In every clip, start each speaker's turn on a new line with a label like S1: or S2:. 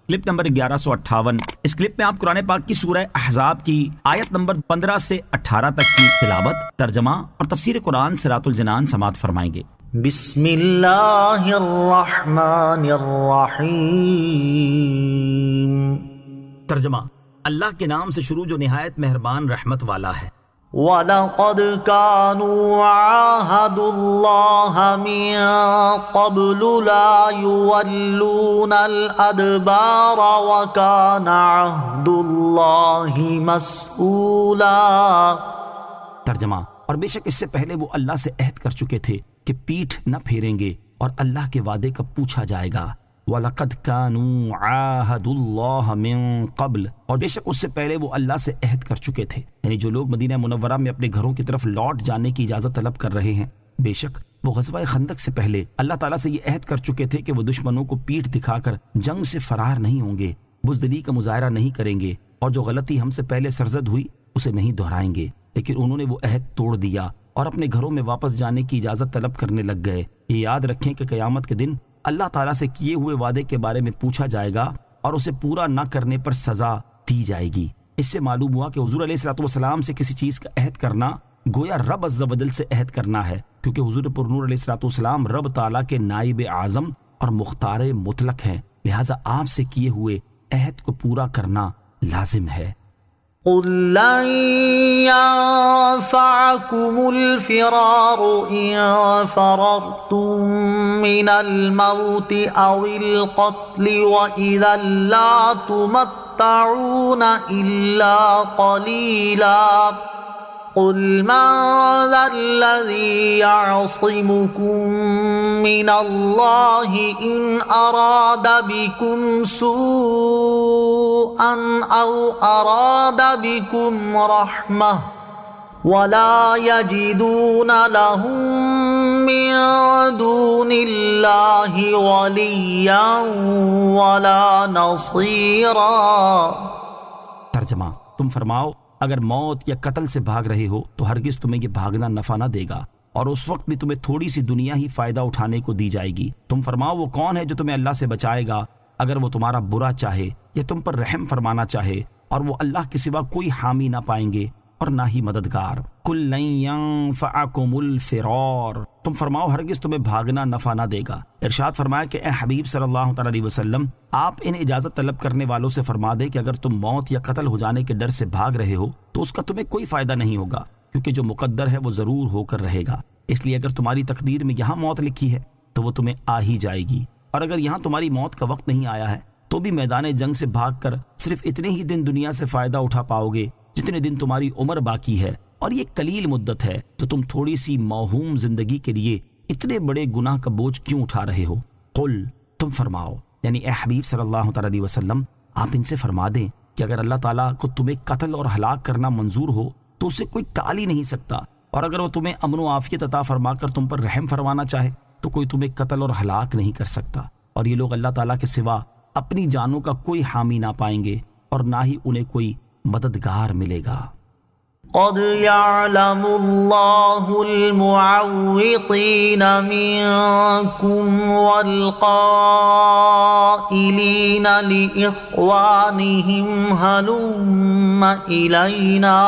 S1: Clip number 1158۔ اس clip میں آپ قرآن پاک کی سورہ احزاب کی آیت نمبر 15 سے 18 تک کی تلاوت، ترجمہ اور تفسیر قرآن صراط الجنان سماعت فرمائیں گے۔
S2: بسم اللہ الرحمن الرحیم۔
S1: ترجمہ: اللہ کے نام سے شروع جو نہایت مہربان رحمت والا ہے۔
S2: وَلَقَدْ كَانُوا عَاهَدُوا اللَّهَ مِن قَبْلُ لَا يُوَلُّونَ الْأَدْبَارَ وَكَانَ عَهْدُ اللَّهِ مَسْئُولًا۔
S1: ترجمہ: اور بے شک اس سے پہلے وہ اللہ سے عہد کر چکے تھے کہ پیٹھ نہ پھیریں گے اور اللہ کے وعدے کا پوچھا جائے گا۔ وَلَقَدْ كَانُوا عَاهَدُوا اللَّهَ مِن قَبْلُ، اور بے شک اس سے پہلے وہ اللہ سے عہد کر چکے تھے، یعنی جو لوگ مدینہ منورہ میں اپنے گھروں کی طرف لوٹ جانے کی اجازت طلب کر رہے ہیں، بے شک وہ غزوہ خندق سے پہلے اللہ تعالیٰ سے یہ عہد کر چکے تھے کہ وہ دشمنوں کو پیٹھ دکھا کر جنگ سے فرار نہیں ہوں گے، بزدلی کا مظاہرہ نہیں کریں گے، اور جو غلطی ہم سے پہلے سرزد ہوئی اسے نہیں دہرائیں گے۔ لیکن انہوں نے وہ عہد توڑ دیا اور اپنے گھروں میں واپس جانے کی اجازت طلب کرنے لگ گئے۔ یہ یاد رکھیں کہ قیامت کے دن اللہ تعالیٰ سے کیے ہوئے وعدے کے بارے میں پوچھا جائے گا اور اسے پورا نہ کرنے پر سزا دی جائے گی۔ اس سے معلوم ہوا کہ حضور علیہ الصلوۃ والسلام سے کسی چیز کا عہد کرنا گویا رب عز و جل سے عہد کرنا ہے، کیونکہ حضور پر نور علیہ الصلوۃ والسلام رب تعالیٰ کے نائب اعظم اور مختار مطلق ہیں، لہٰذا آپ سے کیے ہوئے عہد کو پورا کرنا لازم ہے۔
S2: قُل لَّن يَنفَعَكُمُ الْفِرَارُ إِن فَرَرْتُم مِّنَ الْمَوْتِ أَوِ الْقَتْلِ وَإِذًا لَّا تُمَتَّعُونَ إِلَّا قَلِيلًا قُلْ مَن ذَا الَّذِي يَعْصِمُكُم مِّنَ اللَّهِ إِنْ أَرَادَ بِكُمْ سُوءًا أَوْ أَرَادَ بِكُمْ رَحْمَةً وَلَا يَجِدُونَ لَهُم مِّن دُونِ اللَّهِ وَلِيًّا وَلَا نَصِيرًا۔
S1: ترجمہ: تم فرماؤ اگر موت یا قتل سے بھاگ رہے ہو تو ہرگز تمہیں یہ بھاگنا نفع نہ دے گا، اور اس وقت بھی تمہیں تھوڑی سی دنیا ہی فائدہ اٹھانے کو دی جائے گی۔ تم فرماؤ وہ کون ہے جو تمہیں اللہ سے بچائے گا اگر وہ تمہارا برا چاہے یا تم پر رحم فرمانا چاہے، اور وہ اللہ کے سوا کوئی حامی نہ پائیں گے اور نہ ہی مددگار۔ قُل لَّن يَنفَعَكُمُ الْفِرَارُ، تم فرماؤ ہرگز تمہیں بھاگنا نفع نہ دے گا۔ ارشاد فرمایا کہ اے حبیب صلی اللہ تعالیٰ علیہ وسلم، آپ ان اجازت طلب کرنے والوں سے فرما دیں کہ اگر تم موت یا قتل ہو جانے کے ڈر سے بھاگ رہے ہو تو اس کا تمہیں کوئی فائدہ نہیں ہوگا، کیونکہ جو مقدر ہے وہ ضرور ہو کر رہے گا۔ اس لیے اگر تمہاری تقدیر میں یہاں موت لکھی ہے تو وہ تمہیں آ ہی جائے گی، اور اگر یہاں تمہاری موت کا وقت نہیں آیا ہے تو بھی میدان جنگ سے بھاگ کر صرف اتنے ہی دن دنیا سے فائدہ اٹھا پاؤ گے جتنے دن تمہاری عمر باقی ہے، اور یہ قلیل مدت ہے، تو تم تھوڑی سی موہوم زندگی کے لیے اتنے بڑے گناہ کا بوجھ کیوں اٹھا رہے ہو؟ قل، تم فرماؤ، یعنی اے حبیب صلی اللہ تعالیٰ علیہ وسلم، آپ ان سے فرما دیں کہ اگر اللہ تعالیٰ کو تمہیں قتل اور ہلاک کرنا منظور ہو تو اسے کوئی ٹال ہی نہیں سکتا، اور اگر وہ تمہیں امن و عافیت عطا فرما کر تم پر رحم فرمانا چاہے تو کوئی تمہیں قتل اور ہلاک نہیں کر سکتا، اور یہ لوگ اللہ تعالیٰ کے سوا اپنی جانوں کا کوئی حامی نہ پائیں گے اور نہ ہی انہیں کوئی مددگار ملے گا۔
S2: قد يعلم الله المعوقين منكم والقائلين لإخوانهم هلم إلينا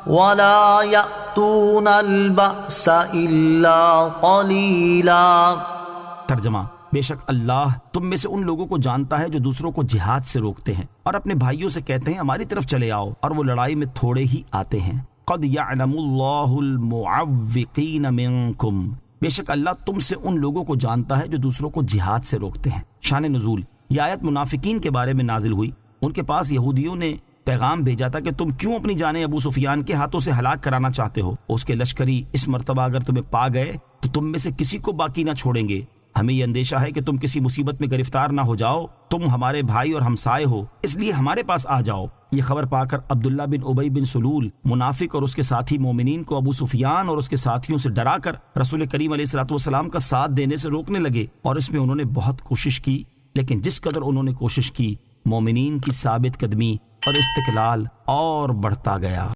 S2: ولا يأتون البأس إلا قليلا۔
S1: ترجمہ: بے شک اللہ تم میں سے ان لوگوں کو جانتا ہے جو دوسروں کو جہاد سے روکتے ہیں اور اپنے بھائیوں سے کہتے ہیں ہماری طرف چلے آؤ، اور وہ لڑائی میں تھوڑے ہی آتے ہیں۔ قد یعلم اللہ المعوقین منکم، بے شک اللہ تم سے ان لوگوں کو جانتا ہے جو دوسروں کو جہاد سے روکتے ہیں۔ شان نزول: یہ آیت منافقین کے بارے میں نازل ہوئی۔ ان کے پاس یہودیوں نے پیغام بھیجا تھا کہ تم کیوں اپنی جانیں ابو سفیان کے ہاتھوں سے ہلاک کرانا چاہتے ہو؟ اس کے لشکری اس مرتبہ اگر تمہیں پا گئے تو تم میں سے کسی کو باقی نہ چھوڑیں گے۔ ہمیں یہ اندیشہ ہے کہ تم کسی مصیبت میں گرفتار نہ ہو جاؤ، تم ہمارے بھائی اور ہمسائے ہو، اس لیے ہمارے پاس آ جاؤ۔ یہ خبر پا کر عبداللہ بن ابی بن سلول منافق اور اس کے ساتھی مومنین کو ابو سفیان اور اس کے ساتھیوں سے ڈرا کر رسول کریم علیہ الصلوۃ والسلام کا ساتھ دینے سے روکنے لگے، اور اس میں انہوں نے بہت کوشش کی، لیکن جس قدر انہوں نے کوشش کی مومنین کی ثابت قدمی اور استقلال اور بڑھتا گیا۔